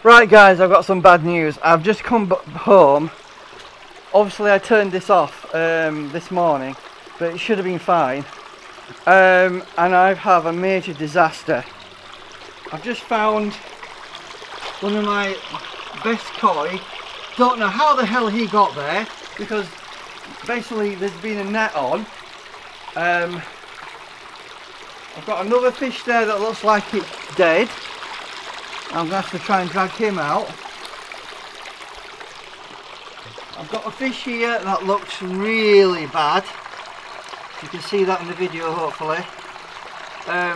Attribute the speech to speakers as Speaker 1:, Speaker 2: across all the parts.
Speaker 1: Right guys, I've got some bad news. I've just come home. Obviously I turned this off this morning, but it should have been fine. And I have a major disaster. I've just found one of my best koi. Don't know how the hell he got there, because basically there's been a net on. I've got another fish there that looks like it's dead. I'm going to have to try and drag him out. I've got a fish here that looks really bad. You can see that in the video hopefully. I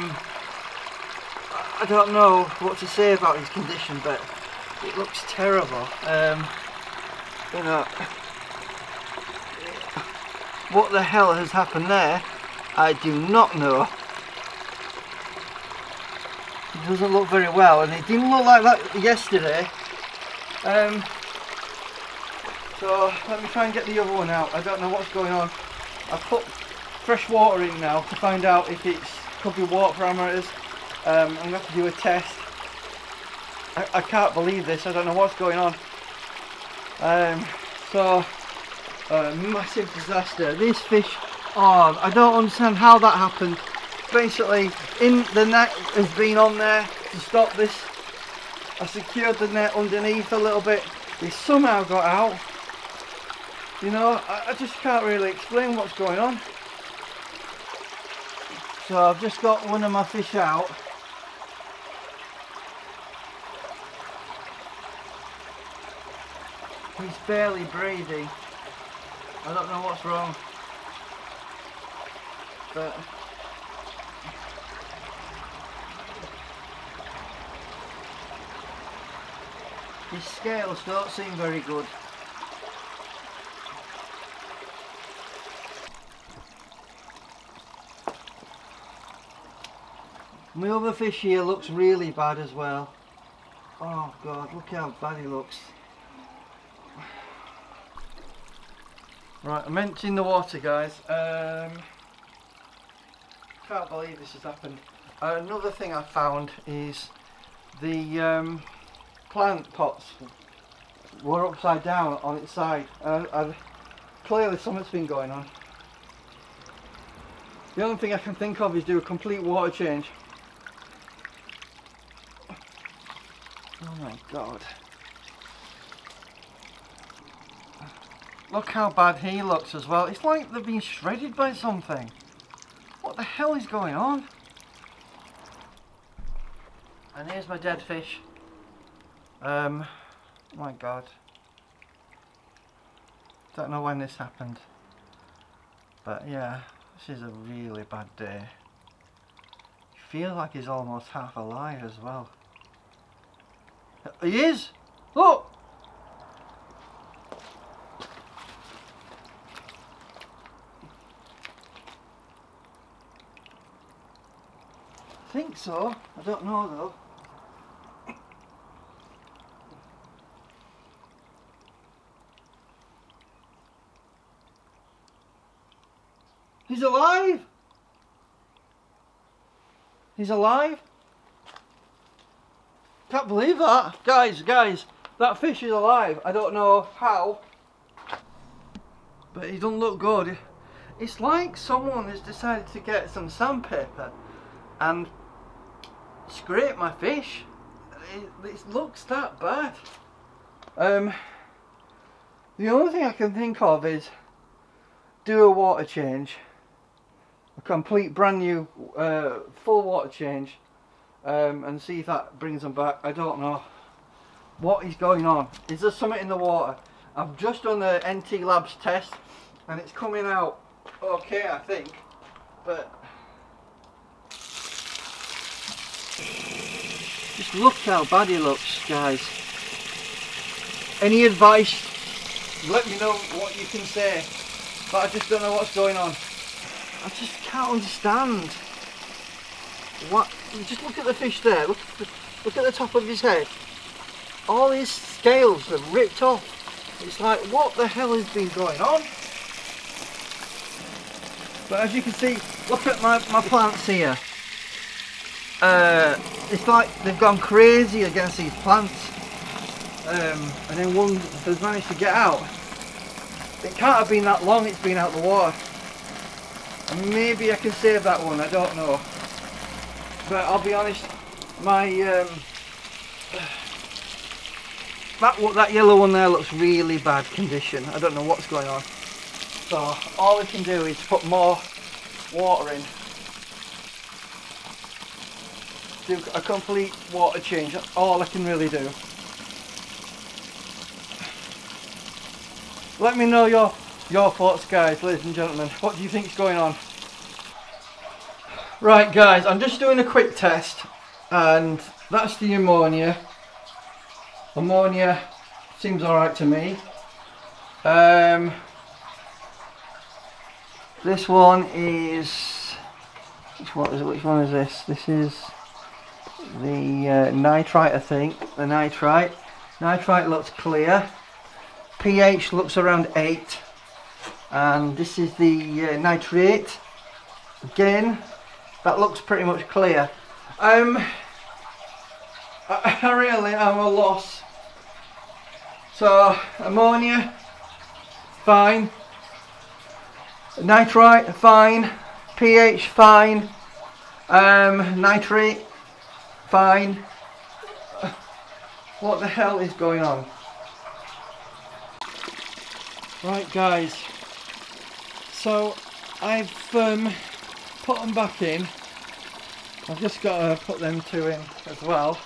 Speaker 1: don't know what to say about his condition, but it looks terrible. You know, what the hell has happened there? I do not know. It doesn't look very well, and it didn't look like that yesterday. So let me try and get the other one out. I don't know what's going on. I've put fresh water in now to find out if it could be water parameters. I'm going to have to do a test. I can't believe this. I don't know what's going on. Massive disaster. This fish, oh, I don't understand how that happened. Basically, the net has been on there to stop this. I secured the net underneath a little bit. He somehow got out. You know, I just can't really explain what's going on. So I've just got one of my fish out. He's barely breathing. I don't know what's wrong, but his scales don't seem very good. My other fish here looks really bad as well. Oh God, look how bad he looks. Right, I'm emptying the water, guys. Can't believe this has happened. Another thing I found is the plant pots were upside down on its side. Clearly something's been going on. The only thing I can think of is do a complete water change. Oh my God. Look how bad he looks as well. It's like they've been shredded by something. What the hell is going on? And here's my dead fish. Oh my God. Don't know when this happened. But yeah, this is a really bad day. You feel like he's almost half alive as well. He is! Look! I think so. I don't know though. He's alive! He's alive! Can't believe that! Guys, that fish is alive. I don't know how, but he doesn't look good. It's like someone has decided to get some sandpaper and scrape my fish. It looks that bad. The only thing I can think of is do a water change, a complete brand new full water change, and see if that brings them back. I don't know what is going on. Is there something in the water? I've just done the NT Labs test and it's coming out okay, I think, but just look how bad he looks, guys. Any advice? Let me know what you can say, but I just don't know what's going on. I just can't understand. What? Just look at the fish there. Look at the top of his head. All his scales have ripped off. It's like, what the hell has been going on? But as you can see, look at my plants here. It's like they've gone crazy against these plants. and then one has managed to get out. It can't have been that long it's been out the water. And maybe I can save that one, I don't know. But I'll be honest, my that yellow one there looks really bad condition. I don't know what's going on. So all we can do is put more water in. Do a complete water change. That's all I can really do. Let me know your thoughts, guys, ladies and gentlemen. What do you think's going on? Right, guys, I'm just doing a quick test, and that's the ammonia. Ammonia seems alright to me. This one is, which one is this? This is the nitrite, I think. The nitrite. Nitrite looks clear. pH looks around 8. And this is the nitrate. Again, that looks pretty much clear. I really am a loss. So ammonia, fine. Nitrite, fine. pH, fine. Nitrate, fine. What the hell is going on? Right, guys. So I've put them back in. I've just got to put them two in as well.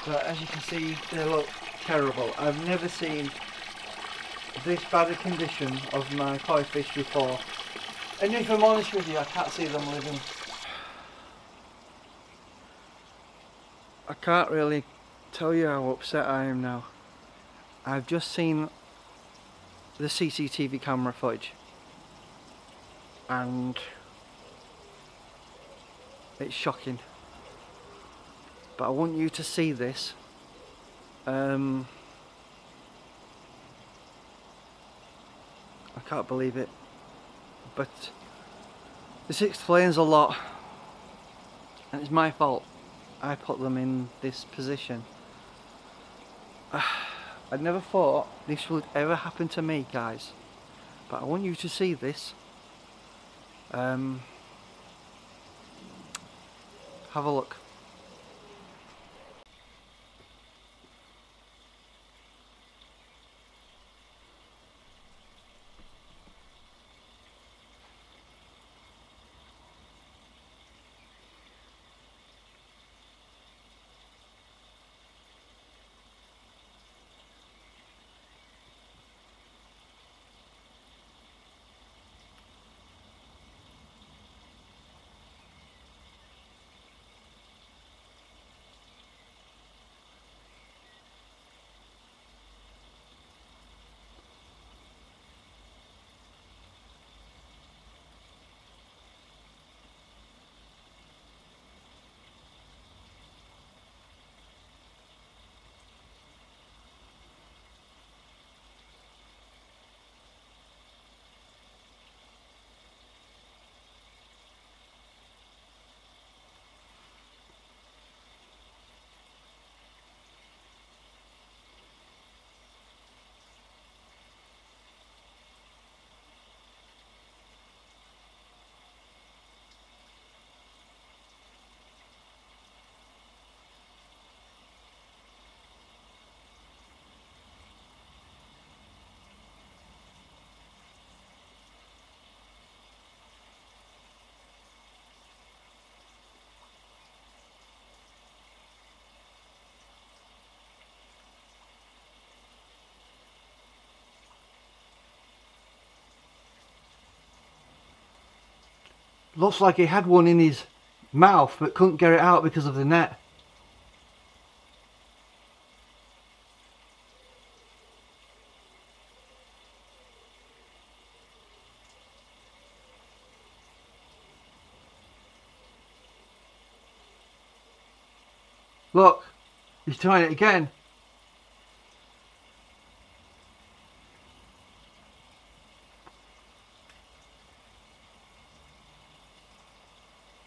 Speaker 1: But as you can see, they look terrible. I've never seen this bad a condition of my koi fish before. And if I'm honest with you, I can't see them living. I can't really tell you how upset I am now. I've just seen the CCTV camera footage. And it's shocking, but I want you to see this. I can't believe it, but this explains a lot, and it's my fault. I put them in this position. I never thought this would ever happen to me, guys, but I want you to see this. Have a look. Looks like he had one in his mouth but couldn't get it out because of the net. Look, he's trying it again.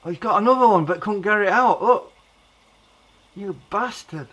Speaker 1: Oh, he's got another one but couldn't get it out. Look. You bastard.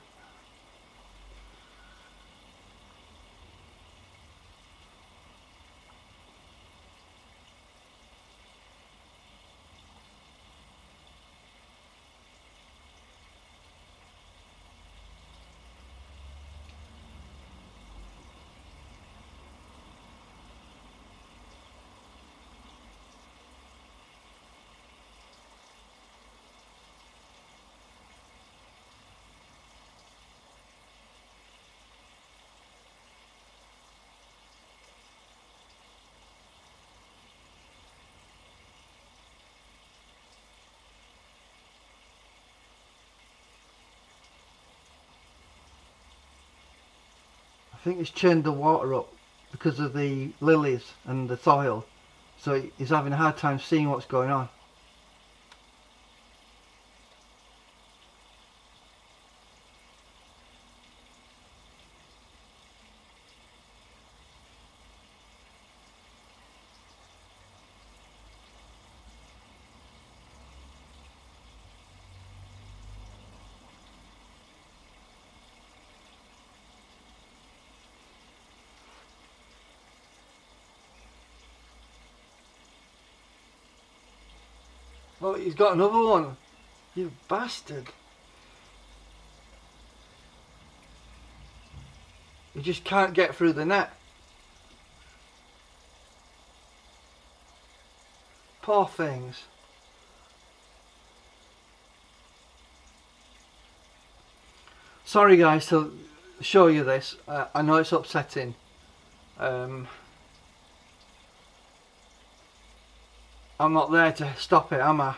Speaker 1: think it's churned the water up because of the lilies and the soil, so he's having a hard time seeing what's going on. Oh, he's got another one. You bastard. You just can't get through the net. Poor things. Sorry guys to show you this. I know it's upsetting. I'm not there to stop it, am I?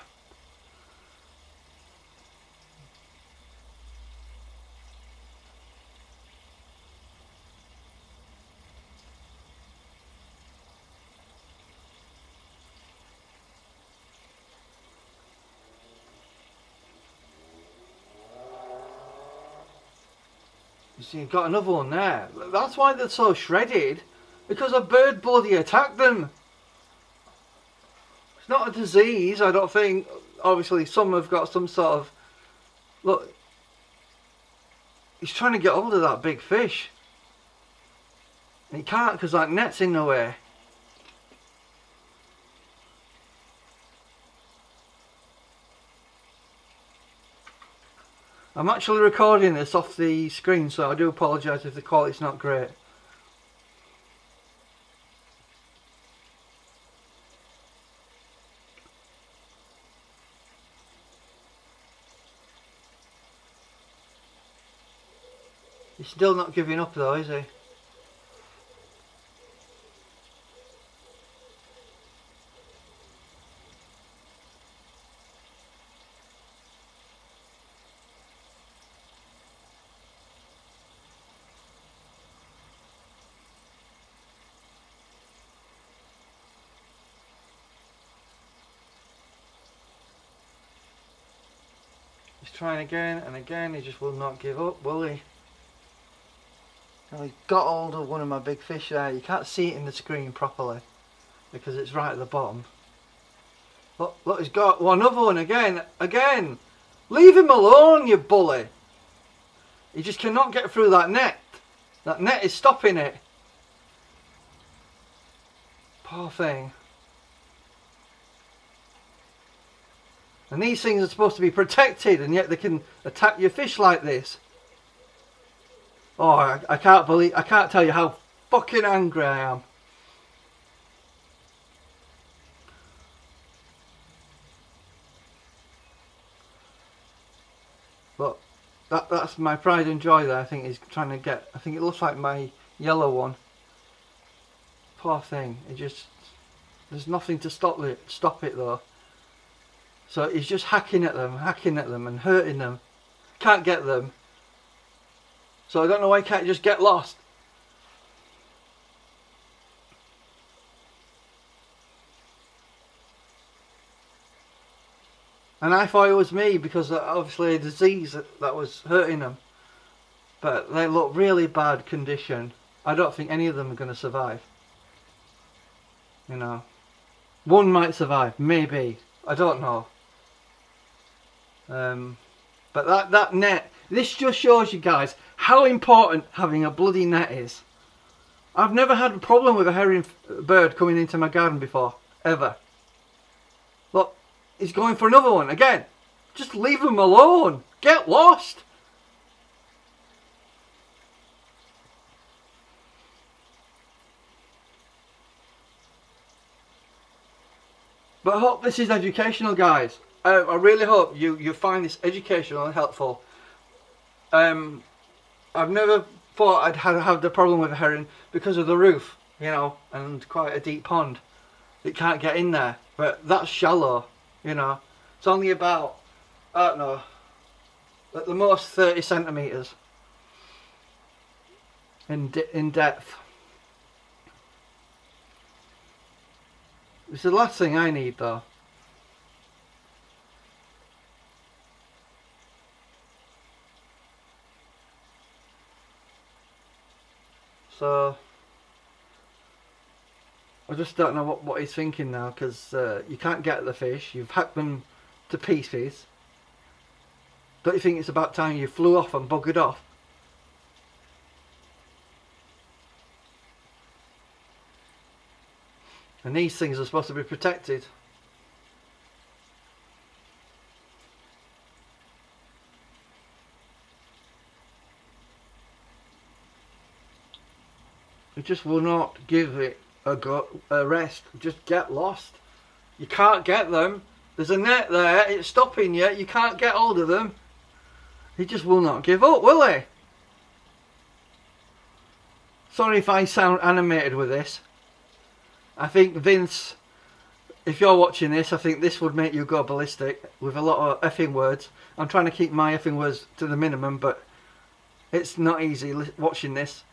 Speaker 1: You see, you've got another one there. That's why they're so shredded, because a bird bloody attacked them. It's not a disease, I don't think. Obviously, some have got some sort of... Look, he's trying to get hold of that big fish. And he can't because that net's in the way. I'm actually recording this off the screen, so I do apologise if the quality's not great. He's still not giving up though, is he? He's trying again and again, he just will not give up, will he? Now he's got hold of one of my big fish there. You can't see it in the screen properly because it's right at the bottom. Look, he's got another one again. Leave him alone, you bully. He just cannot get through that net. That net is stopping it. Poor thing. And these things are supposed to be protected, and yet they can attack your fish like this. Oh, I can't tell you how fucking angry I am. But that's my pride and joy there. I think he's trying to get, I think it looks like my yellow one. Poor thing. It just, there's nothing to stop it though. So he's just hacking at them and hurting them. Can't get them. So I don't know why he can't just get lost. And I thought it was me because obviously a disease that was hurting them. But they look really bad condition. I don't think any of them are going to survive. You know. One might survive, maybe. I don't know. But that net, this just shows you guys how important having a bloody net is. I've never had a problem with a herring bird coming into my garden before, ever. Look, he's going for another one again. Just leave him alone. Get lost. But I hope this is educational, guys. I really hope you find this educational and helpful. I've never thought I'd have the problem with a herring because of the roof, you know, and quite a deep pond. It can't get in there, but that's shallow, you know. It's only about, I don't know, at the most 30 centimetres. in depth. It's the last thing I need though. So I just don't know what he's thinking now, because you can't get the fish. You've hacked them to pieces. Don't you think it's about time you flew off and buggered off? And these things are supposed to be protected. It just will not give it a rest. Just get lost. You can't get them. There's a net there. It's stopping you. You can't get hold of them. He just will not give up, will he? Sorry if I sound animated with this. I think Vince, if you're watching this, I think this would make you go ballistic with a lot of effing words. I'm trying to keep my effing words to the minimum, but it's not easy watching this.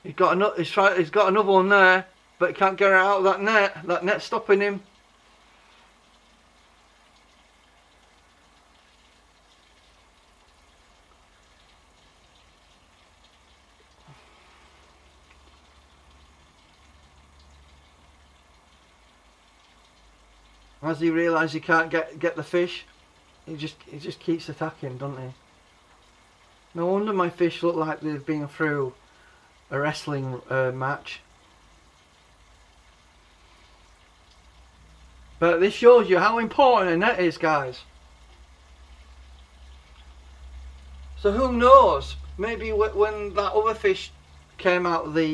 Speaker 1: He's got another one there, but he can't get her out of that net. That net's stopping him. As he realises he can't get the fish, he just keeps attacking, doesn't he? No wonder my fish look like they've been through a wrestling match. But this shows you how important a net is, guys. So who knows? Maybe when that other fish came out of the,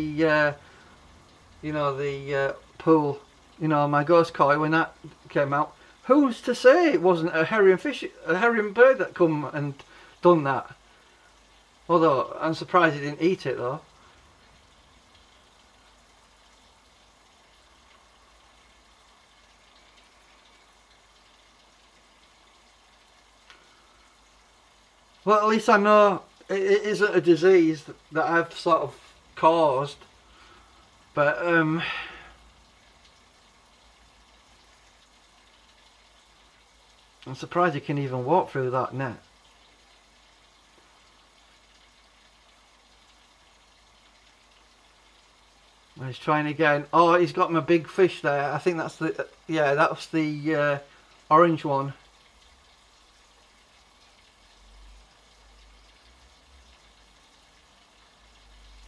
Speaker 1: you know, the pool, you know, my ghost koi, when that came out, who's to say it wasn't a herring bird that come and done that? Although I'm surprised he didn't eat it though. Well, at least I know it isn't a disease that I've sort of caused. But I'm surprised he can even walk through that net. He's trying again. Oh, he's got my big fish there. I think that's the, yeah, that was the orange one.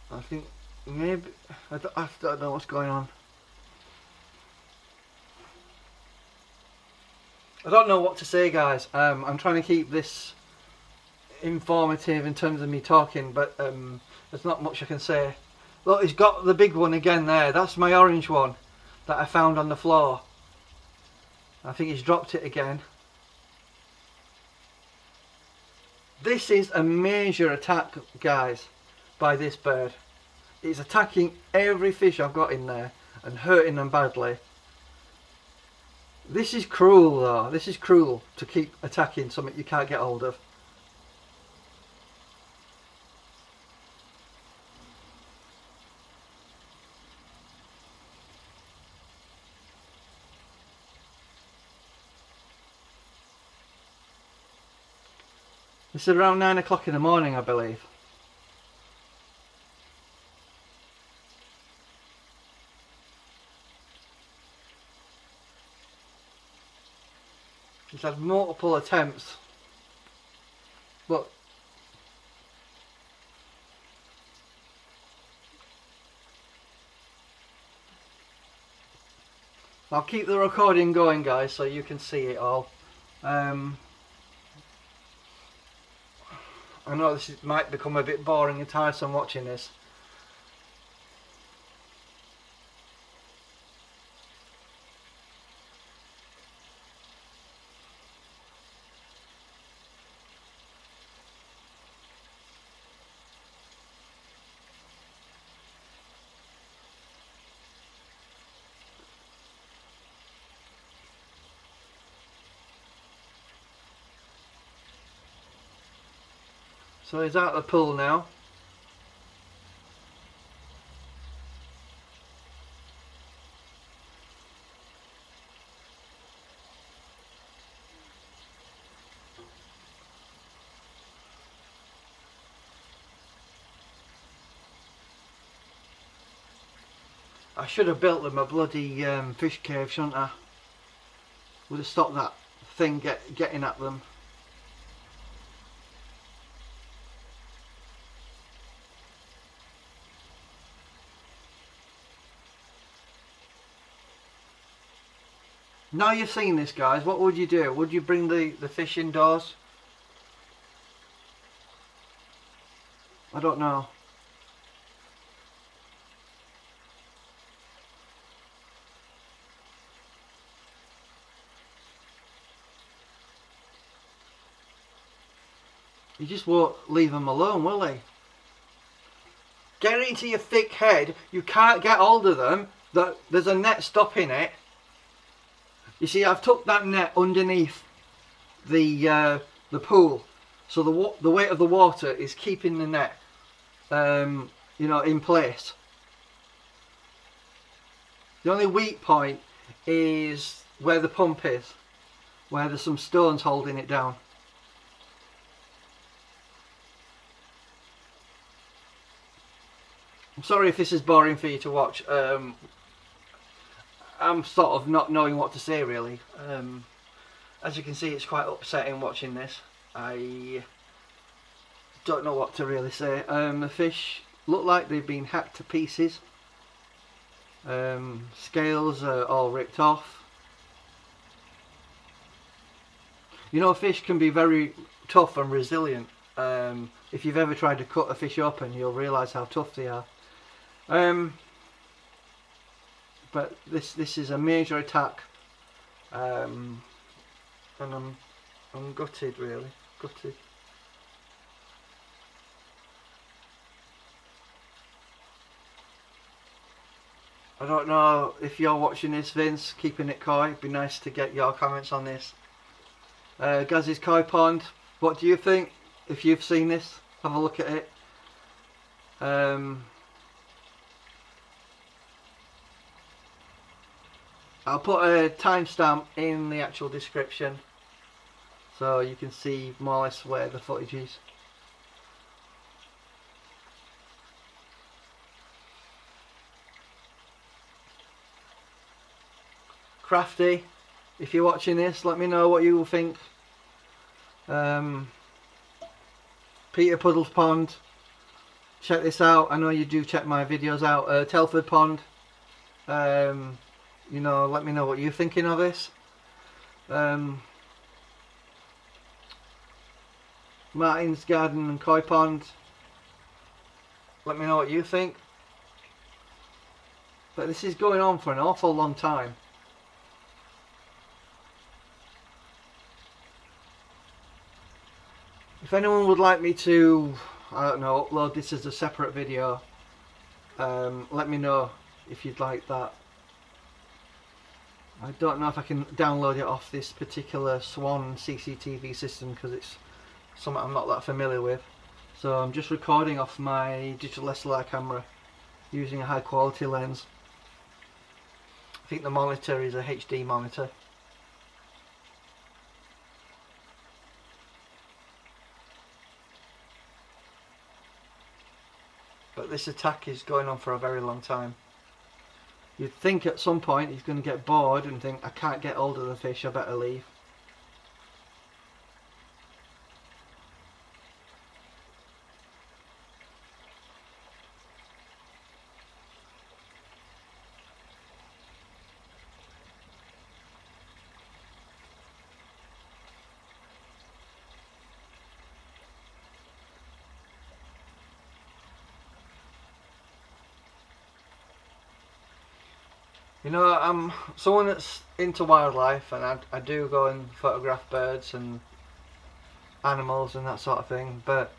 Speaker 1: I think maybe, I don't know what's going on. I don't know what to say, guys. I'm trying to keep this informative in terms of me talking, but there's not much I can say. Look, he's got the big one again there. That's my orange one that I found on the floor. I think he's dropped it again. This is a major attack, guys, by this bird. It's attacking every fish I've got in there and hurting them badly. This is cruel though. This is cruel to keep attacking something you can't get hold of. It's around 9 o'clock in the morning, I believe. He's had multiple attempts. Look. I'll keep the recording going, guys, so you can see it all. I know this might become a bit boring and tiresome watching this. So he's out of the pool now. I should have built them a bloody fish cave, shouldn't I? Would have stopped that thing getting at them. Now you've seen this, guys, what would you do? Would you bring the fish indoors? I don't know. You just won't leave them alone, will he? Get it into your thick head. You can't get hold of them. There's a net stopping it. You see, I've tucked that net underneath the pool, so the weight of the water is keeping the net, you know, in place. The only weak point is where the pump is, where there's some stones holding it down. I'm sorry if this is boring for you to watch. I'm sort of not knowing what to say, really. As you can see, it's quite upsetting watching this. I don't know what to really say. The fish look like they've been hacked to pieces. Scales are all ripped off. You know, fish can be very tough and resilient. If you've ever tried to cut a fish open, you'll realise how tough they are. But this is a major attack, and I'm gutted, really gutted. I don't know if you're watching this, Vince, keeping it koi. It'd be nice to get your comments on this. Gaz's Koi Pond, what do you think? If you've seen this, have a look at it. I'll put a timestamp in the actual description so you can see more or less where the footage is. Crafty, if you're watching this, let me know what you think. Peter Puddle's Pond, check this out. I know you do check my videos out. Telford Pond, you know, let me know what you're thinking of this. Martin's Garden and Koi Pond, let me know what you think. But this is going on for an awful long time. If anyone would like me to, I don't know, upload this as a separate video, let me know if you'd like that. I don't know if I can download it off this particular Swan CCTV system because it's something I'm not that familiar with. So I'm just recording off my digital SLR camera using a high quality lens. I think the monitor is a HD monitor. But this attack is going on for a very long time. You'd think at some point he's going to get bored and think, I can't get hold of the fish, I better leave. You know, I'm someone that's into wildlife, and I do go and photograph birds and animals and that sort of thing, but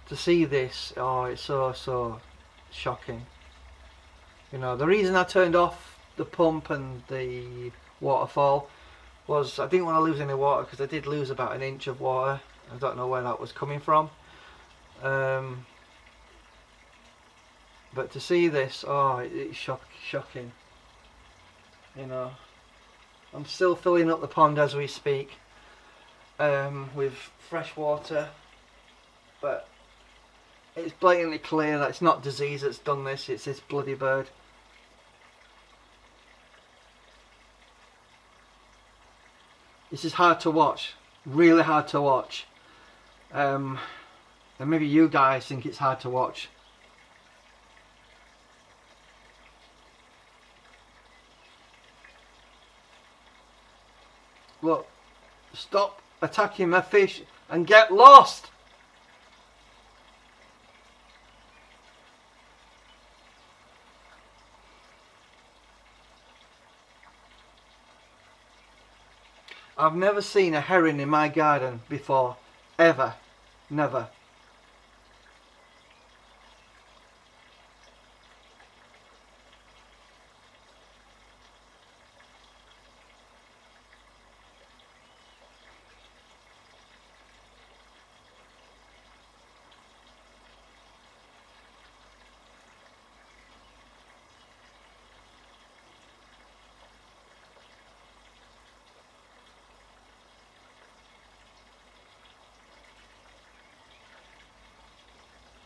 Speaker 1: to see this, oh, it's so shocking. You know, the reason I turned off the pump and the waterfall was I didn't want to lose any water, because I did lose about an inch of water. I don't know where that was coming from. But to see this, oh, it's shocking. You know, I'm still filling up the pond as we speak with fresh water, but it's blatantly clear that it's not disease that's done this, it's this bloody bird. This is hard to watch, really hard to watch. And maybe you guys think it's hard to watch. Look, stop attacking my fish and get lost! I've never seen a heron in my garden before, ever, never.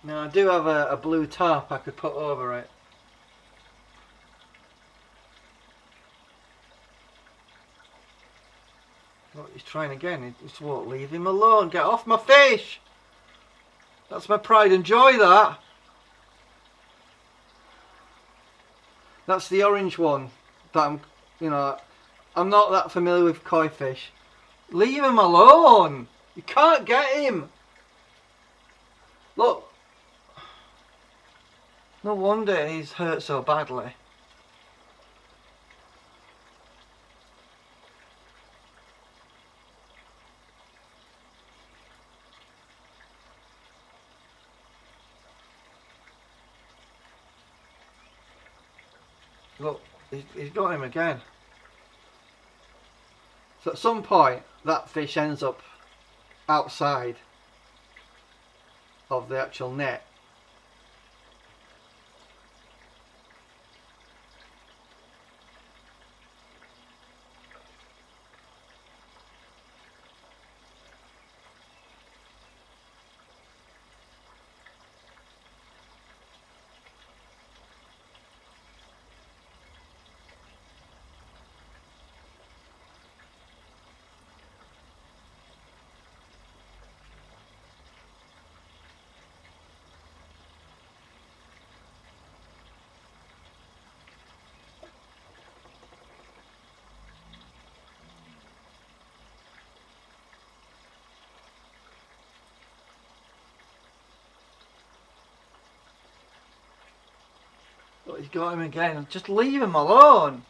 Speaker 1: Now I do have a blue tarp I could put over it. Look, he's trying again. He just won't leave him alone. Get off my fish! That's my pride and joy, that. That's the orange one that I'm not that familiar with koi fish. Leave him alone! You can't get him! Look. No wonder he's hurt so badly. Look, he's got him again. So at some point that fish ends up outside of the actual net. Look, he's got him again. Just leave him alone.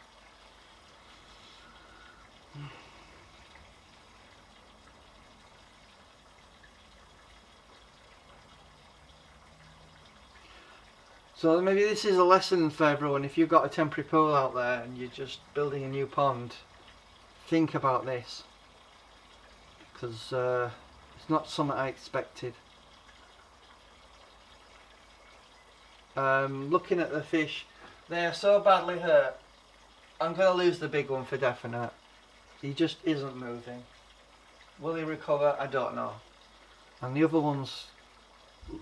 Speaker 1: So maybe this is a lesson for everyone. If you've got a temporary pool out there and you're just building a new pond, think about this. Because it's not something I expected. Looking at the fish, they are so badly hurt. I'm going to lose the big one for definite. He just isn't moving. Will he recover? I don't know. And the other ones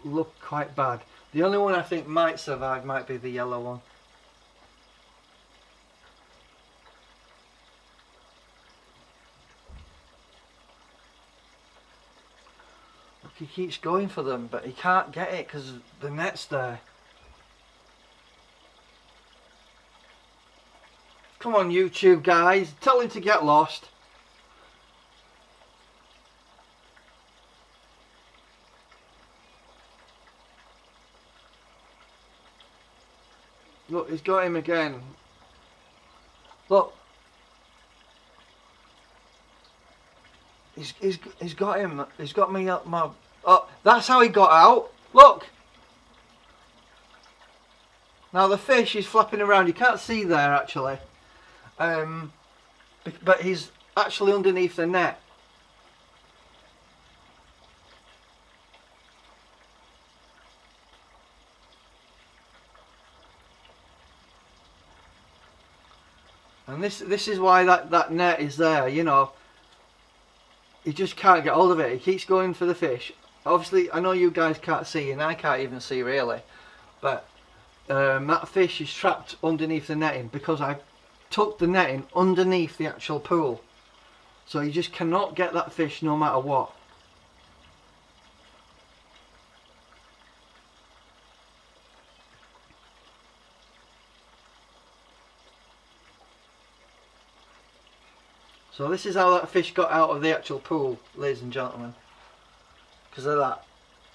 Speaker 1: look quite bad. The only one I think might survive might be the yellow one. Look, he keeps going for them, but he can't get it because the net's there. Come on, YouTube guys, tell him to get lost. Look, he's got him again. Look. He's got him. He's got me up my... Oh, that's how he got out. Look. Now the fish is flapping around. You can't see there actually. But he's actually underneath the net. And this is why that net is there, you know. He just can't get hold of it. He keeps going for the fish. Obviously, I know you guys can't see, and I can't even see really, but that fish is trapped underneath the netting because I tucked the netting underneath the actual pool. So you just cannot get that fish no matter what. So this is how that fish got out of the actual pool, ladies and gentlemen. Because of that,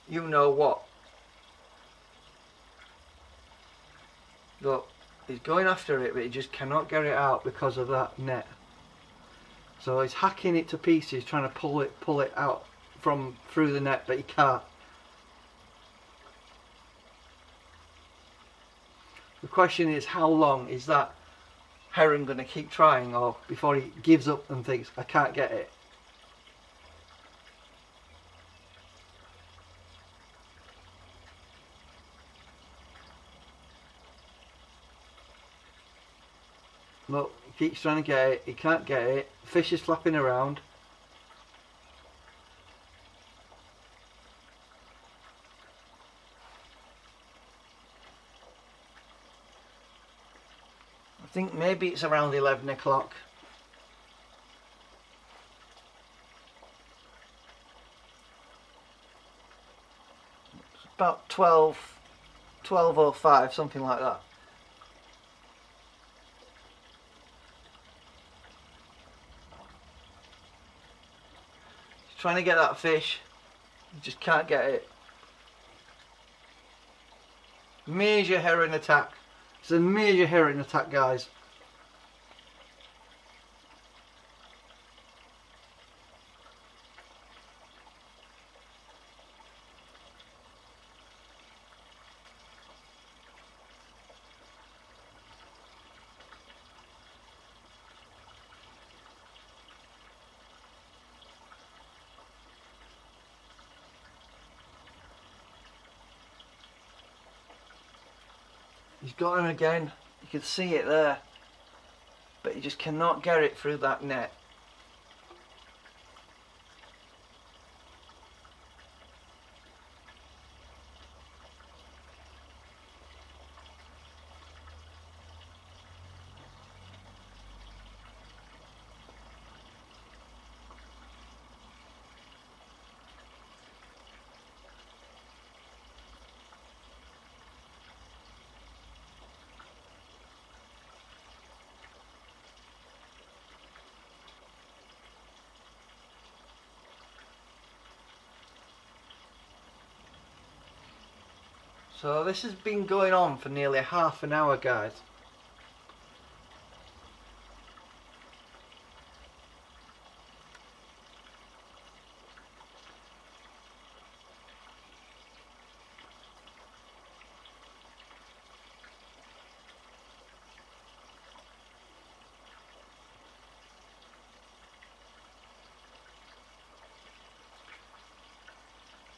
Speaker 1: you know what. Look, he's going after it, but he just cannot get it out because of that net. So he's hacking it to pieces, trying to pull it out from through the net, but he can't. The question is, how long is that heron going to keep trying, or before he gives up and thinks, I can't get it? Look, he keeps trying to get it, he can't get it, fish is flapping around. I think maybe it's around 11 o'clock. It's about 12:05, something like that. He's trying to get that fish, he just can't get it. Major heron attack. It's a major heron attack, guys. He's got him again. You can see it there, but he just cannot get it through that net. So this has been going on for nearly half an hour, guys.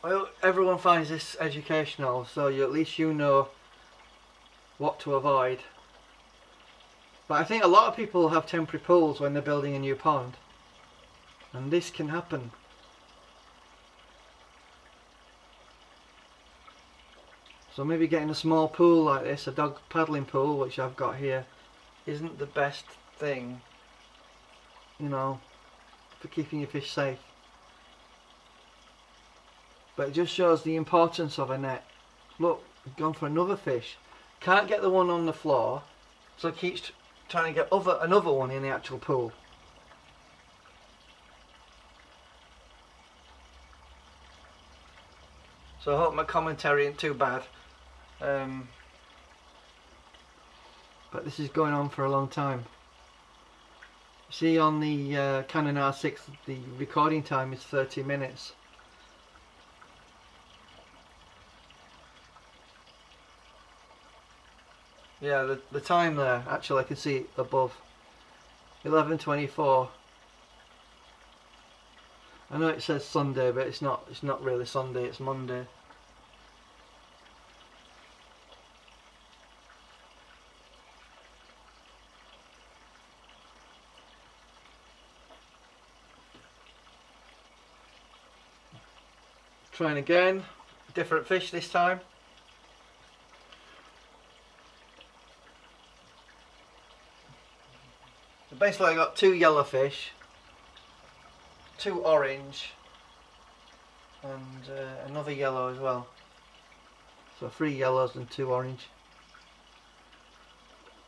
Speaker 1: I hope everyone finds this educational, so at least you know what to avoid. But I think a lot of people have temporary pools when they're building a new pond, and this can happen. So maybe getting a small pool like this, a dog paddling pool, which I've got here, isn't the best thing, you know, for keeping your fish safe. But it just shows the importance of a net. Look, we've gone for another fish. Can't get the one on the floor, so keeps trying to get another one in the actual pool. So I hope my commentary isn't too bad. But this is going on for a long time. See, on the Canon R6, the recording time is 30 minutes. Yeah, the time there, actually I can see it above. 11:24. I know it says Sunday, but it's not really Sunday, it's Monday. Trying again, different fish this time. So basically I got 2 yellow fish, 2 orange, and another yellow as well. So 3 yellows and 2 orange.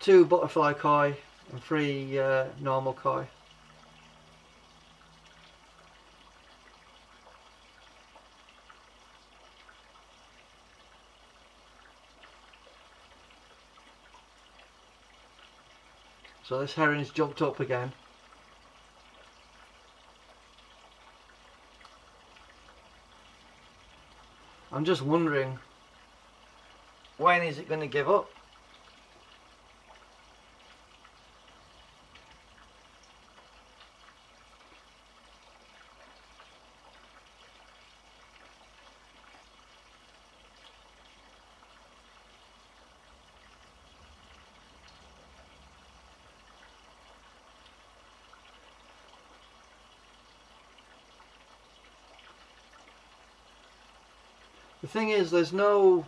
Speaker 1: 2 butterfly koi and 3 normal koi. So this heron's jumped up again. I'm just wondering, when is it going to give up? The thing is, there's no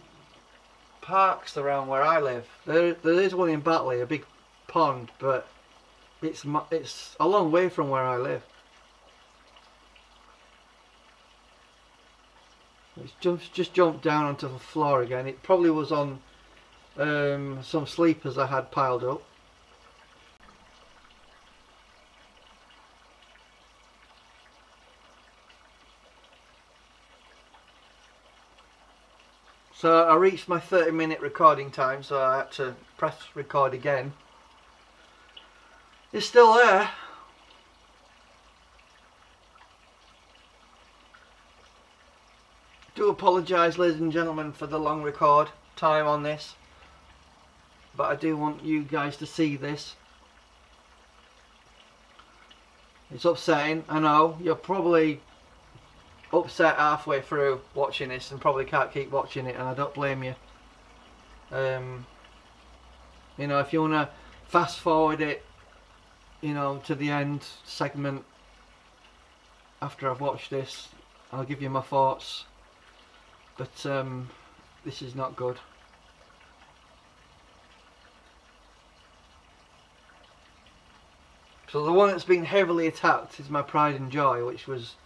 Speaker 1: parks around where I live. There is one in Batley, a big pond, but it's a long way from where I live. It's just jumped down onto the floor again. It probably was on some sleepers I had piled up. So I reached my 30-minute recording time, so I had to press record again. It's still there. Do apologise, ladies and gentlemen, for the long record time on this, but I do want you guys to see this. It's upsetting, I know. You're probably upset halfway through watching this and probably can't keep watching it, and I don't blame you. You know, if you want to fast forward it, you know, to the end segment after I've watched this, I'll give you my thoughts. But this is not good. So the one that's been heavily attacked is my pride and joy, which was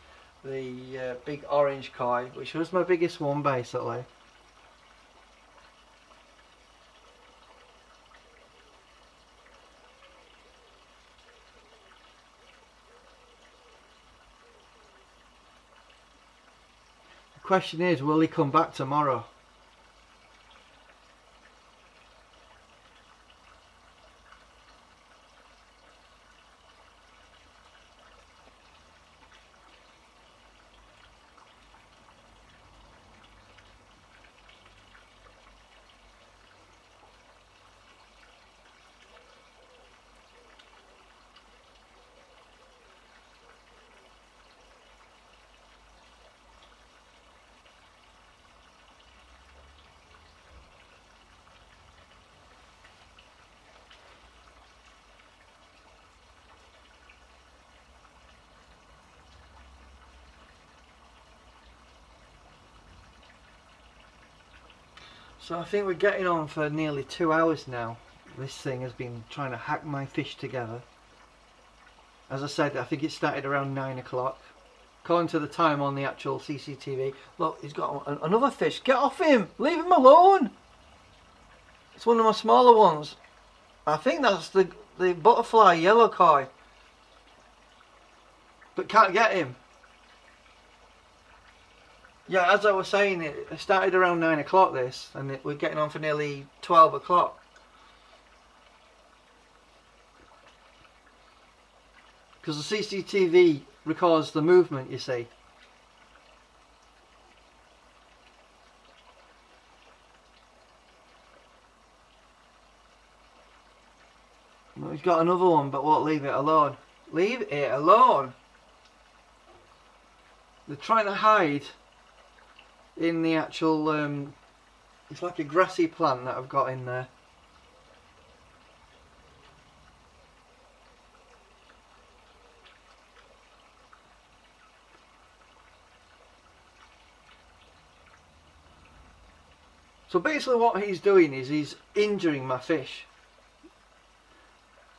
Speaker 1: the big orange koi, which was my biggest one basically. The question is, will he come back tomorrow? So I think we're getting on for nearly 2 hours now. This thing has been trying to hack my fish together. As I said, I think it started around 9 o'clock. According to the time on the actual CCTV. Look, he's got another fish. Get off him! Leave him alone! It's one of my smaller ones. I think that's the butterfly yellow koi. But can't get him. Yeah, as I was saying, it started around 9 o'clock this, and we're getting on for nearly 12 o'clock. Because the CCTV records the movement, you see. Well, he's got another one, but won't leave it alone. Leave it alone! They're trying to hide in the actual, it's like a grassy plant that I've got in there. So basically what he's doing is he's injuring my fish.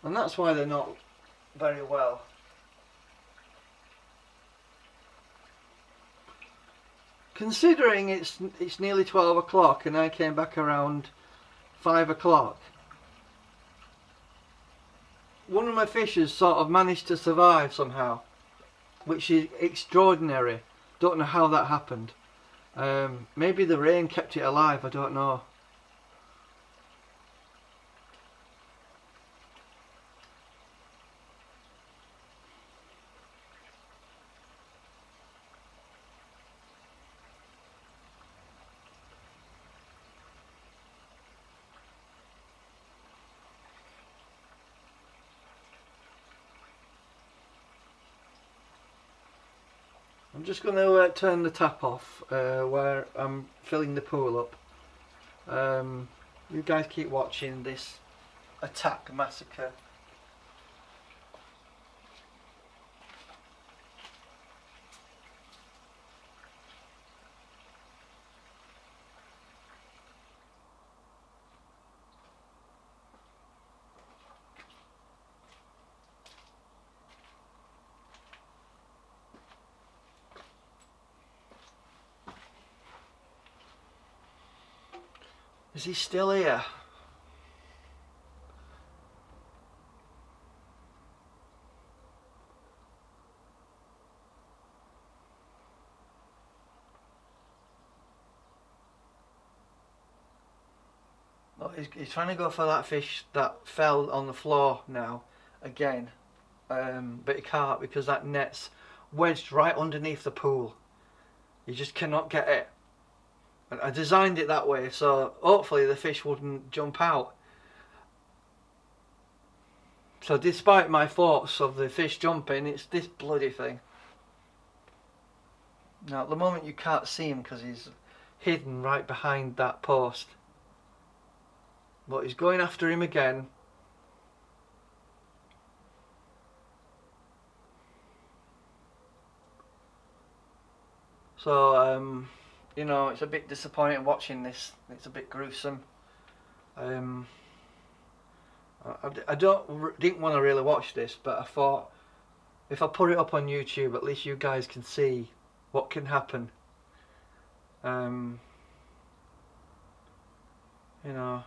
Speaker 1: And that's why they're not very well. Considering it's nearly 12 o'clock and I came back around 5 o'clock. One of my fish has sort of managed to survive somehow, which is extraordinary. Don't know how that happened. Maybe the rain kept it alive, I don't know. I'm just going to turn the tap off where I'm filling the pool up. You guys keep watching this attack massacre. Is he still here? Oh, he's trying to go for that fish that fell on the floor now, again. But he can't because that net's wedged right underneath the pool. You just cannot get it. I designed it that way so hopefully the fish wouldn't jump out. So despite my thoughts of the fish jumping, it's this bloody thing. Now at the moment you can't see him because he's hidden right behind that post. But he's going after him again. So you know, it's a bit disappointing watching this. It's a bit gruesome. I didn't want to really watch this, but I thought if I put it up on YouTube, at least you guys can see what can happen. You know.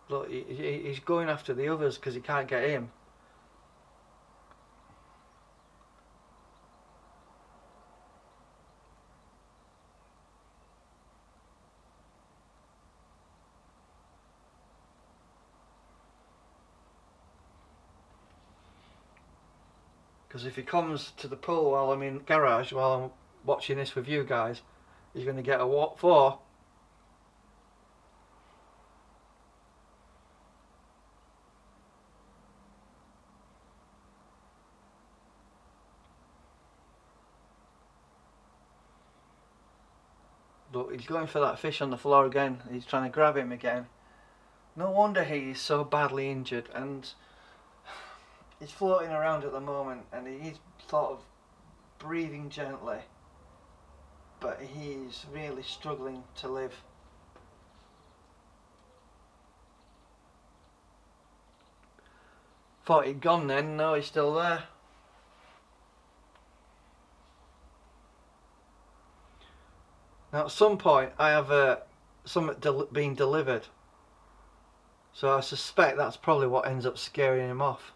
Speaker 1: Look, he's going after the others because he can't get him. Because if he comes to the pool while I'm in garage, while I'm watching this with you guys, he's going to get a what for? Look, he's going for that fish on the floor again. He's trying to grab him again. No wonder he is so badly injured, and he's floating around at the moment and he's sort of breathing gently, but he's really struggling to live. Thought he'd gone then, no, he's still there. Now at some point I have something being delivered, so I suspect that's probably what ends up scaring him off.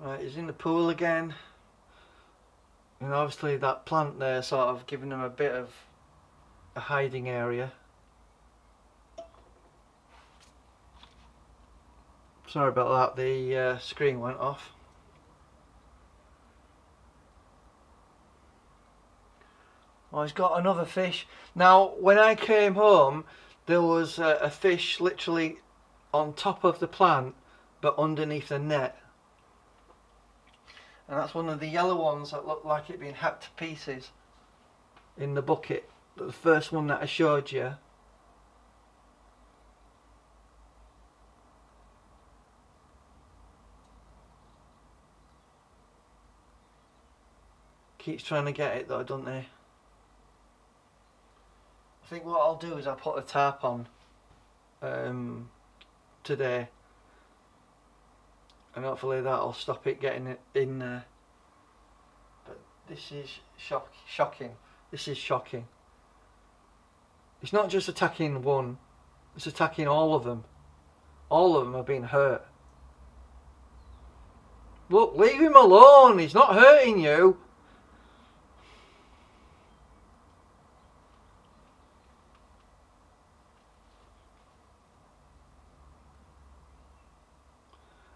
Speaker 1: Right, he's in the pool again, and obviously that plant there sort of giving him a bit of a hiding area. Sorry about that, the screen went off. Oh, he's got another fish. Now when I came home there was a fish literally on top of the plant but underneath the net. And that's one of the yellow ones that looked like it being hacked to pieces in the bucket. The first one that I showed you. Keeps trying to get it though, doesn't he? I think what I'll do is I'll put a tarp on today, and hopefully that'll stop it getting it in there. But this is shocking. This is shocking. It's not just attacking one, it's attacking all of them. All of them are being hurt. Look, leave him alone, he's not hurting you.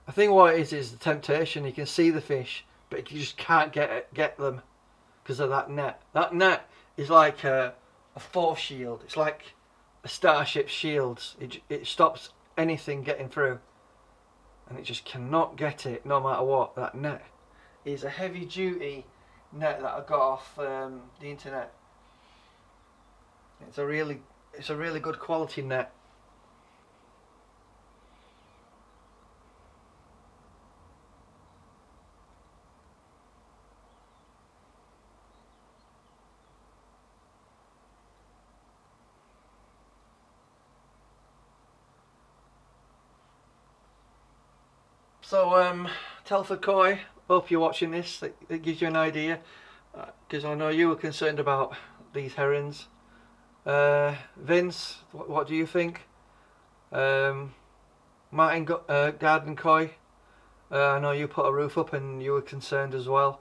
Speaker 1: I think what it is the temptation. You can see the fish, but you just can't get them because of that net. That net is like a force shield. It's like a starship's shields. It stops anything getting through, and it just cannot get it no matter what. That net is a heavy duty net that I got off the internet. It's a really good quality net. So, Telford Koi, hope you're watching this. It gives you an idea, because I know you were concerned about these herons. Vince, what do you think? Martin Garden Koi, I know you put a roof up and you were concerned as well.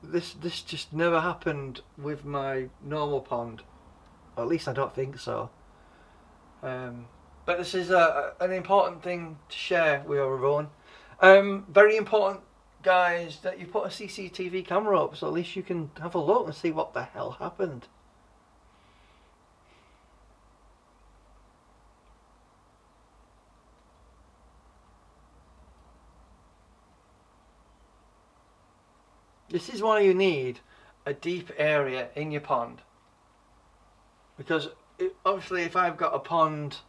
Speaker 1: This just never happened with my normal pond, or at least I don't think so. But this is an important thing to share with everyone. Very important, guys, that you put a CCTV camera up, so at least you can have a look and see what the hell happened. This is why you need a deep area in your pond, because obviously if I've got a pond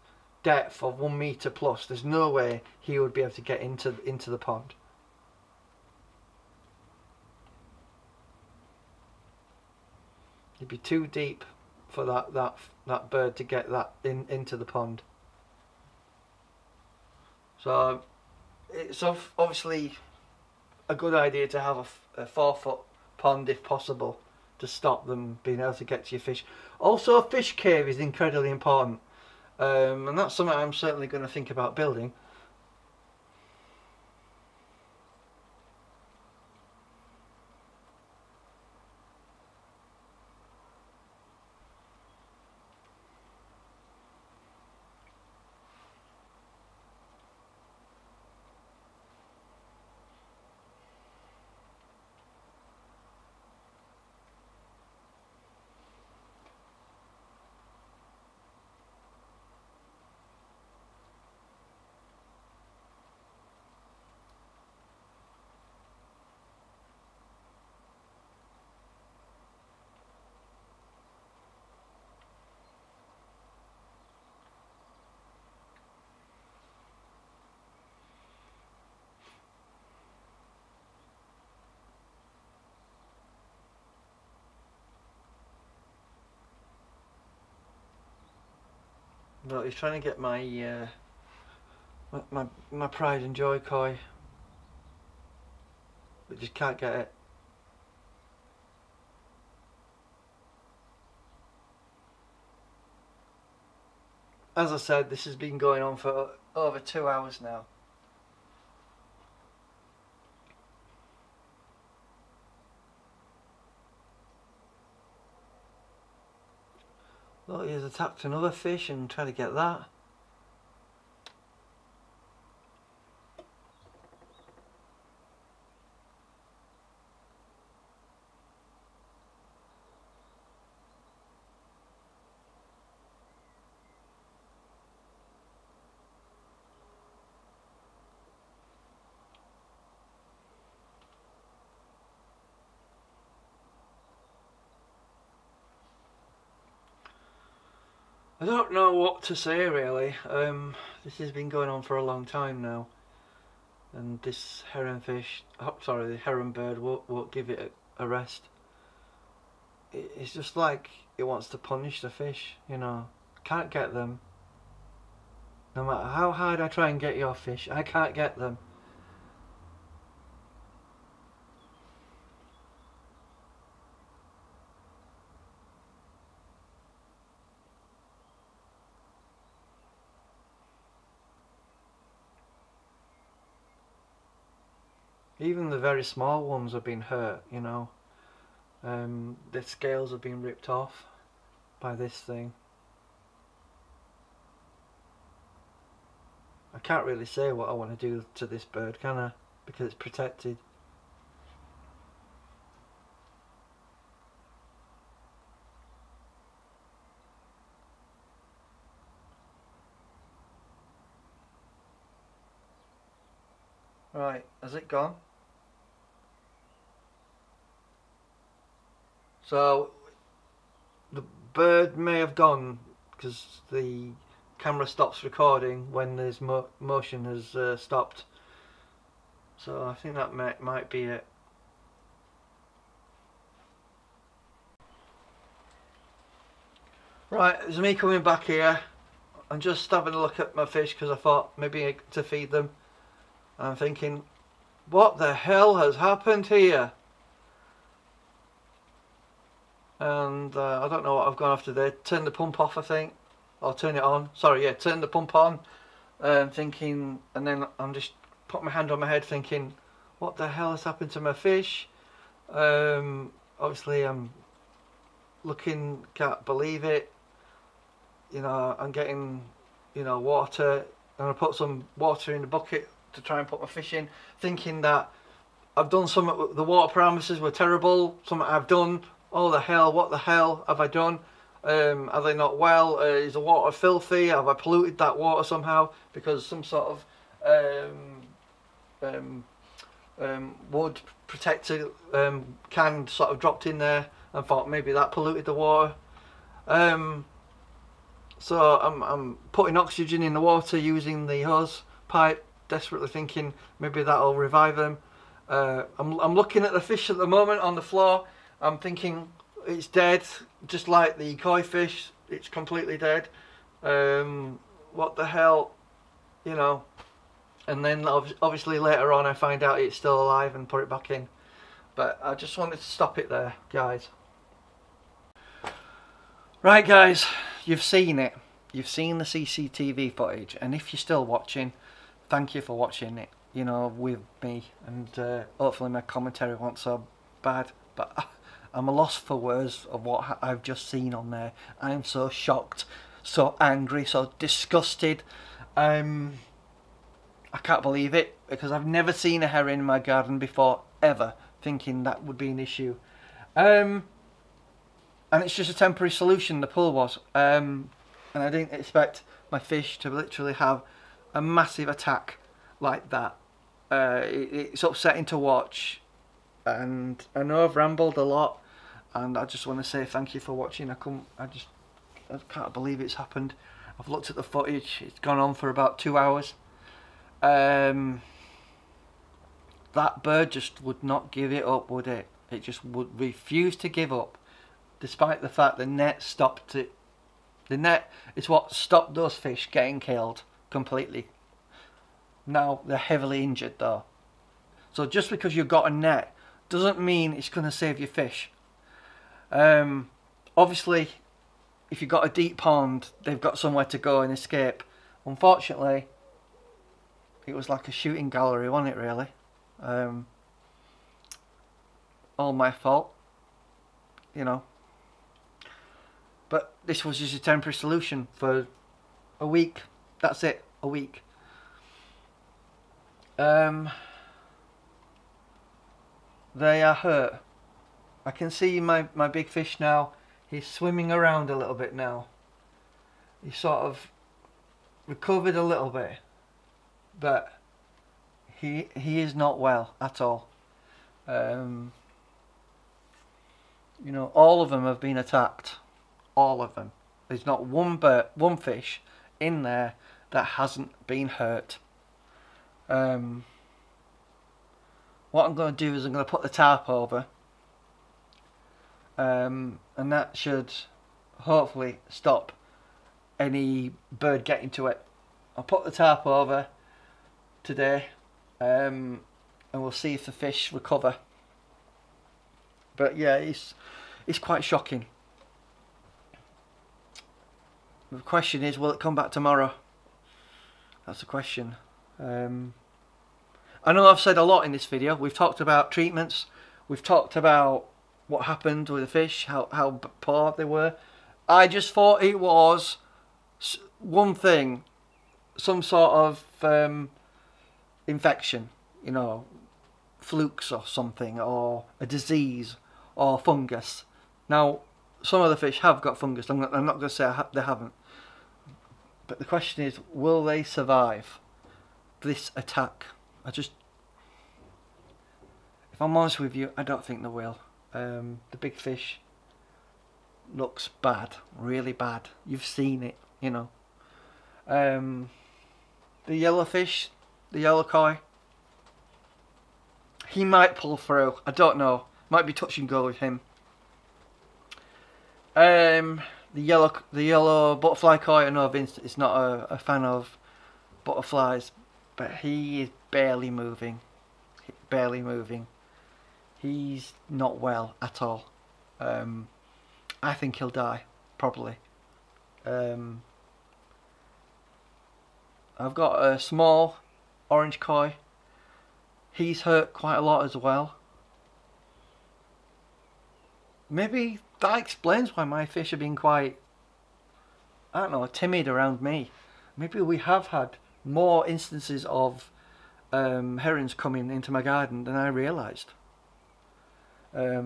Speaker 1: depth of 1 meter plus, there's no way he would be able to get into the pond. It'd be too deep for that bird to get that into the pond. So it's obviously a good idea to have a 4-foot pond if possible, to stop them being able to get to your fish. Also, a fish cave is incredibly important. And that's something I'm certainly going to think about building. Well, he's trying to get my my pride and joy koi, but just can't get it. As I said, this has been going on for over 2 hours now. Look, he has attacked another fish and tried to get that. I don't know what to say really. This has been going on for a long time now, and this heron fish, oh, sorry, the heron bird won't give it a rest. It's just like it wants to punish the fish, you know. Can't get them. No matter how hard I try and get your fish, I can't get them. Even the very small ones have been hurt, you know. The scales have been ripped off by this thing. I can't really say what I want to do to this bird, can I? Because it's protected. Right, has it gone? So the bird may have gone because the camera stops recording when there's motion has stopped. So I think that might be it. Right, it's me coming back here. I'm just having a look at my fish because I thought maybe to feed them. I'm thinking, what the hell has happened here? And I don't know what I've gone after there. Turn the pump off, I think, or turn it on. Sorry, yeah, turn the pump on. Thinking, and then I'm just put my hand on my head, thinking, what the hell has happened to my fish? Obviously, I'm looking, can't believe it. You know, I'm getting, you know, water, and I put some water in the bucket to try and put my fish in, thinking that I've done something. The water parameters were terrible. Something I've done. Oh the hell! What the hell have I done? Are they not well? Is the water filthy? Have I polluted that water somehow because some sort of wood protector can sort of dropped in there and thought maybe that polluted the water. So I'm putting oxygen in the water using the hose pipe, desperately thinking maybe that'll revive them. I'm looking at the fish at the moment on the floor. I'm thinking it's dead, just like the koi fish. It's completely dead. What the hell, you know? And then obviously later on I find out it's still alive and put it back in. But I just wanted to stop it there, guys. Right, guys, you've seen it. You've seen the CCTV footage, and if you're still watching, thank you for watching it, you know, with me. And hopefully my commentary wasn't so bad, but I'm a loss for words of what I've just seen on there. I'm so shocked, so angry, so disgusted. I can't believe it, because I've never seen a heron in my garden before, ever, thinking that would be an issue. And it's just a temporary solution, the pool was. And I didn't expect my fish to literally have a massive attack like that. It's upsetting to watch, and I know I've rambled a lot, and I just want to say thank you for watching. I can't believe it's happened. I've looked at the footage. It's gone on for about 2 hours. That bird just would not give it up, would it? It just would refuse to give up, despite the fact the net stopped it. The net is what stopped those fish getting killed completely. Now they're heavily injured though. So just because you've got a net doesn't mean it's going to save your fish. Obviously, if you've got a deep pond, they've got somewhere to go and escape. Unfortunately, it was like a shooting gallery, wasn't it really? All my fault, you know. But this was just a temporary solution for a week. That's it, a week. They are hurt. I can see my big fish now. He's swimming around a little bit now. He's sort of recovered a little bit, but he is not well at all. You know, all of them have been attacked. All of them. There's not one fish in there that hasn't been hurt. What I'm going to do is I'm going to put the tarp over, and that should hopefully stop any bird getting to it. I'll put the tarp over today, and we'll see if the fish recover. But yeah, it's quite shocking. The question is, will it come back tomorrow? That's the question. I know I've said a lot in this video. We've talked about treatments. We've talked about what happened with the fish, how poor they were. I just thought it was one thing, some sort of infection, you know, flukes or something, or a disease or fungus. Now, some of the fish have got fungus. I'm not going to say they haven't. But the question is, will they survive this attack? If I'm honest with you, I don't think they will. The big fish looks bad, really bad. You've seen it, you know. The yellow fish, the yellow koi, he might pull through. I don't know. Might be touch and go with him. The yellow butterfly koi, I know Vince is not a fan of butterflies, but he is barely moving. Barely moving. He's not well at all. I think he'll die, probably. I've got a small orange koi. He's hurt quite a lot as well. Maybe that explains why my fish have been quite, I don't know, timid around me. Maybe we have had more instances of herons coming into my garden than I realised. I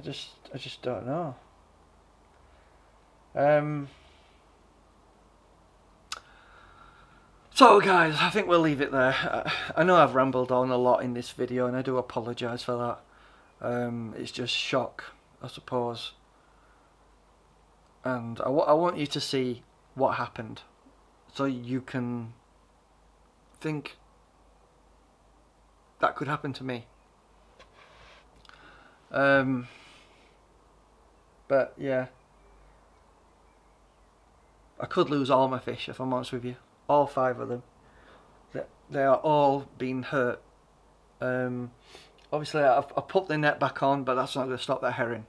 Speaker 1: just don't know. So guys, I think we'll leave it there. I know I've rambled on a lot in this video, and I do apologise for that. It's just shock, I suppose. And I want you to see what happened, so you can think that could happen to me. But yeah, I could lose all my fish, if I'm honest with you. All 5 of them. They are all being hurt. Obviously I've put the net back on, but that's not going to stop that herring.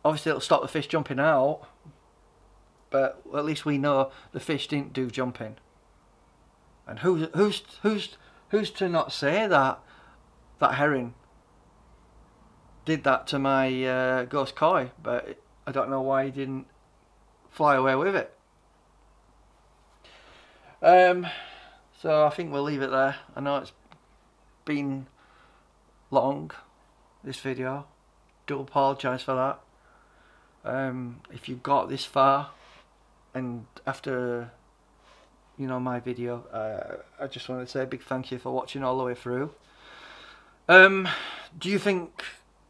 Speaker 1: Obviously it'll stop the fish jumping out, but at least we know the fish didn't do jumping. And who's to not say that that herring did that to my ghost koi, but I don't know why he didn't fly away with it. So I think we'll leave it there. I know it's been long, this video. Do apologise for that. If you got this far and after, you know, my video, I just want to say a big thank you for watching all the way through. Do you think,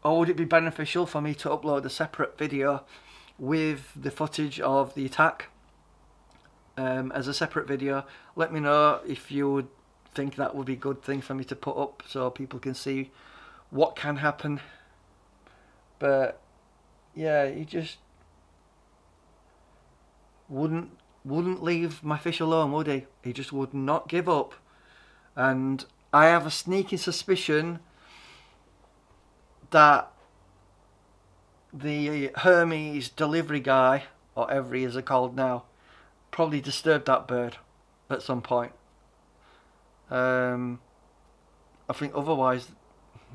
Speaker 1: or would it be beneficial for me to upload a separate video with the footage of the attack as a separate video? Let me know if you would think that would be a good thing for me to put up, so people can see what can happen. But yeah, he just wouldn't leave my fish alone, would he? He just would not give up. And I have a sneaking suspicion that the Hermes delivery guy, or whatever he is called now, probably disturbed that bird at some point. I think otherwise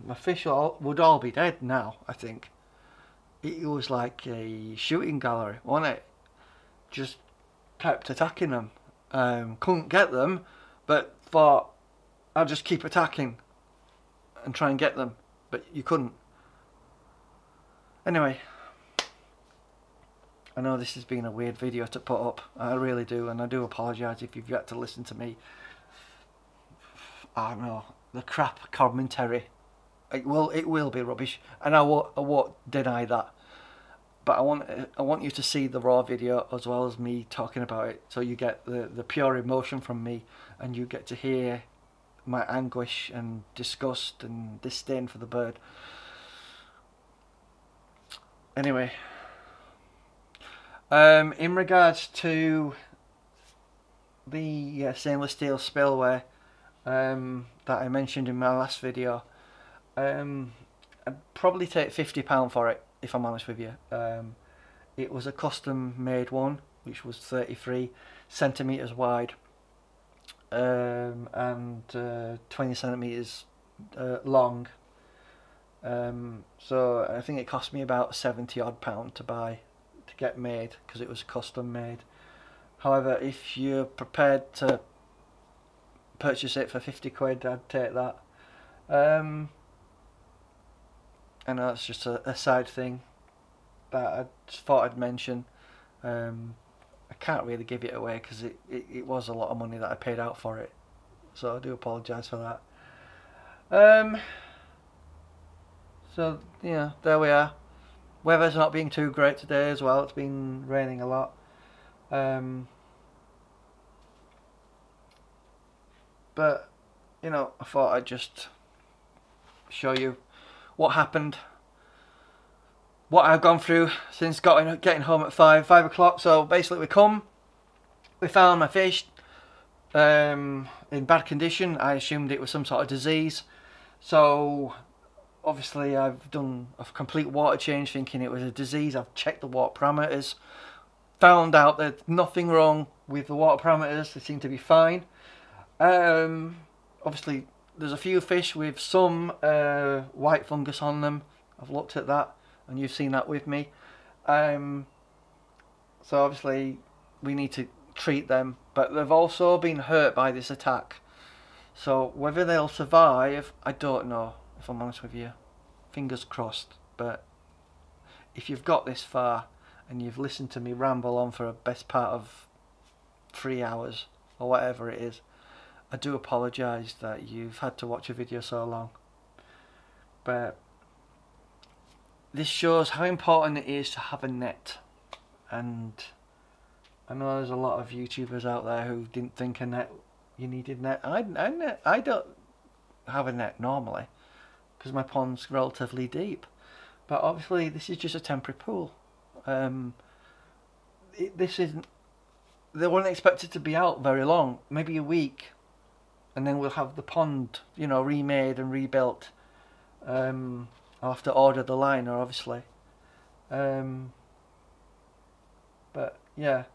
Speaker 1: my fish would all be dead now, I think. It was like a shooting gallery, wasn't it? Just kept attacking them. Couldn't get them, but thought I'll just keep attacking and try and get them, but you couldn't. Anyway, I know this has been a weird video to put up, I really do, and I do apologise if you've yet to listen to me, I don't know, the crap commentary. It will be rubbish, and I won't deny that. but I want you to see the raw video as well as me talking about it, so you get the pure emotion from me, and you get to hear my anguish and disgust and disdain for the bird. Anyway, in regards to the stainless steel spillway that I mentioned in my last video, I'd probably take £50 for it, if I'm honest with you. It was a custom made one, which was 33 centimeters wide, and 20 centimeters long. So I think it cost me about £70 odd to get made, because it was custom made. However, if you're prepared to purchase it for 50 quid, I'd take that. I know it's just a side thing that I just thought I'd mention. I can't really give it away because it was a lot of money that I paid out for it, so I do apologise for that. So yeah, there we are. Weather's not being too great today as well. It's been raining a lot. But you know, I thought I'd just show you what happened, what I've gone through since getting home at 5 o'clock. So basically we found my fish in bad condition. I assumed it was some sort of disease, so obviously I've done a complete water change thinking it was a disease. I've checked the water parameters, found out there's nothing wrong with the water parameters. They seem to be fine. Obviously there's a few fish with some white fungus on them. I've looked at that, and you've seen that with me. So obviously we need to treat them, but they've also been hurt by this attack. So whether they'll survive, I don't know, if I'm honest with you. Fingers crossed. But if you've got this far and you've listened to me ramble on for a best part of 3 hours or whatever it is, I do apologise that you've had to watch a video so long. But this shows how important it is to have a net. And I know there's a lot of YouTubers out there who didn't think you needed net. I don't have a net normally because my pond's relatively deep. But obviously this is just a temporary pool. This isn't. They weren't expected to be out very long, maybe a week, and then we'll have the pond, you know, remade and rebuilt. I'll have to order the liner, obviously. But yeah,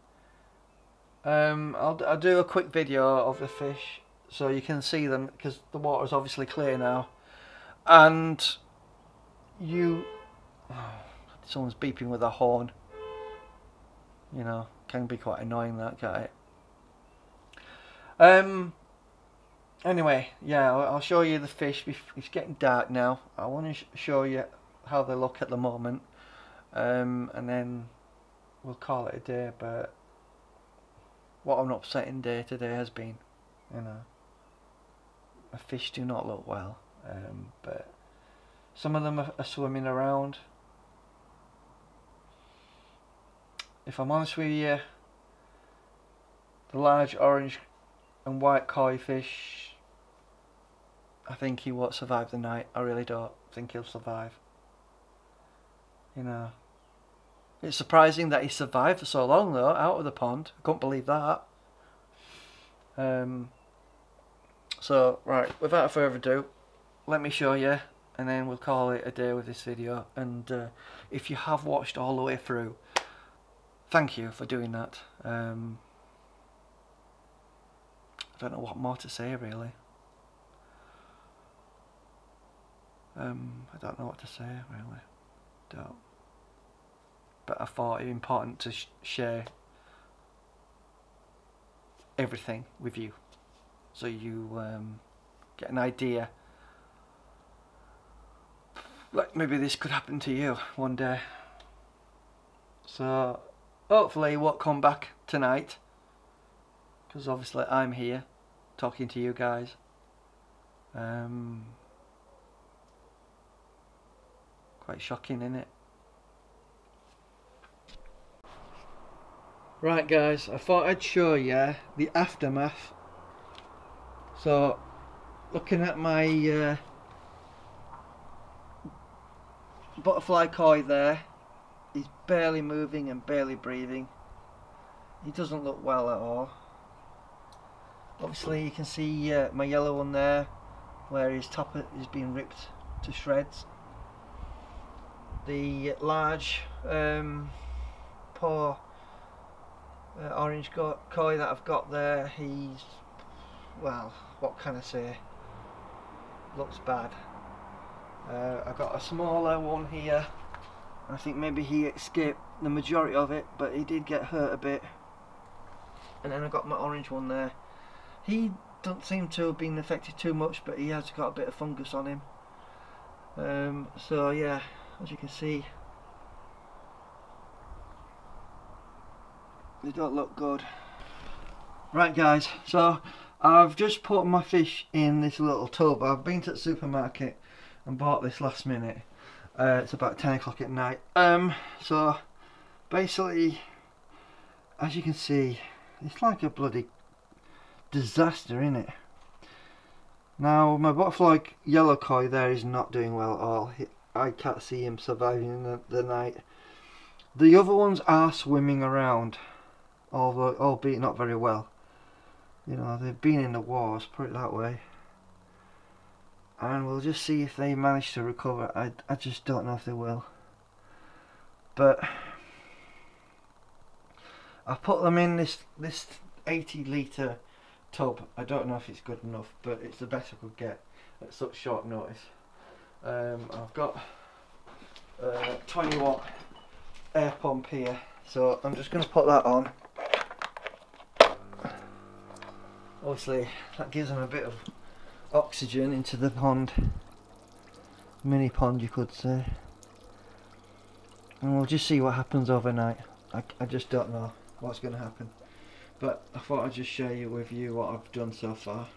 Speaker 1: I'll do a quick video of the fish so you can see them, because the water's obviously clear now. And someone's beeping with a horn. You know, can be quite annoying, that, can't it? Anyway, yeah, I'll show you the fish. It's getting dark now. I want to show you how they look at the moment, and then we'll call it a day. But what an upsetting day today has been. You know, the fish do not look well, but some of them are swimming around. If I'm honest with you, the large orange and white koi fish, I think he won't survive the night. I really don't think he'll survive. You know, it's surprising that he survived for so long though, out of the pond. I couldn't believe that. So right, without further ado, let me show you, and then we'll call it a day with this video. And if you have watched all the way through, thank you for doing that. I don't know what more to say, really. I don't know what to say, really. Don't. But I thought it important to share everything with you, so you get an idea. Like maybe this could happen to you one day. So hopefully he won't come back tonight, because obviously I'm here talking to you guys. Quite shocking, isn't it? Right guys, I thought I'd show you the aftermath. So, looking at my butterfly koi there, he's barely moving and barely breathing. He doesn't look well at all. Obviously you can see my yellow one there, where his top is being ripped to shreds. The large poor orange koi that I've got there, he's, well, what can I say, looks bad. I've got a smaller one here. I think maybe he escaped the majority of it, but he did get hurt a bit. And then I've got my orange one there. He doesn't seem to have been affected too much, but he has got a bit of fungus on him. So yeah, as you can see, they don't look good. Right guys, so I've just put my fish in this little tub. I've been to the supermarket and bought this last minute. It's about 10 o'clock at night. So basically, as you can see, it's like a bloody disaster, isn't it? Now my butterfly yellow koi there is not doing well at all. I can't see him surviving the night. The other ones are swimming around, although albeit not very well. You know, they've been in the wars, put it that way. And we'll just see if they manage to recover. I just don't know if they will. But I put them in this 80-litre tub. I don't know if it's good enough, but it's the best I could get at such short notice. I've got a 20-watt air pump here, so I'm just going to put that on. Obviously that gives them a bit of oxygen into the pond, mini pond you could say, and we'll just see what happens overnight. I just don't know what's going to happen, but I thought I'd just share with you what I've done so far.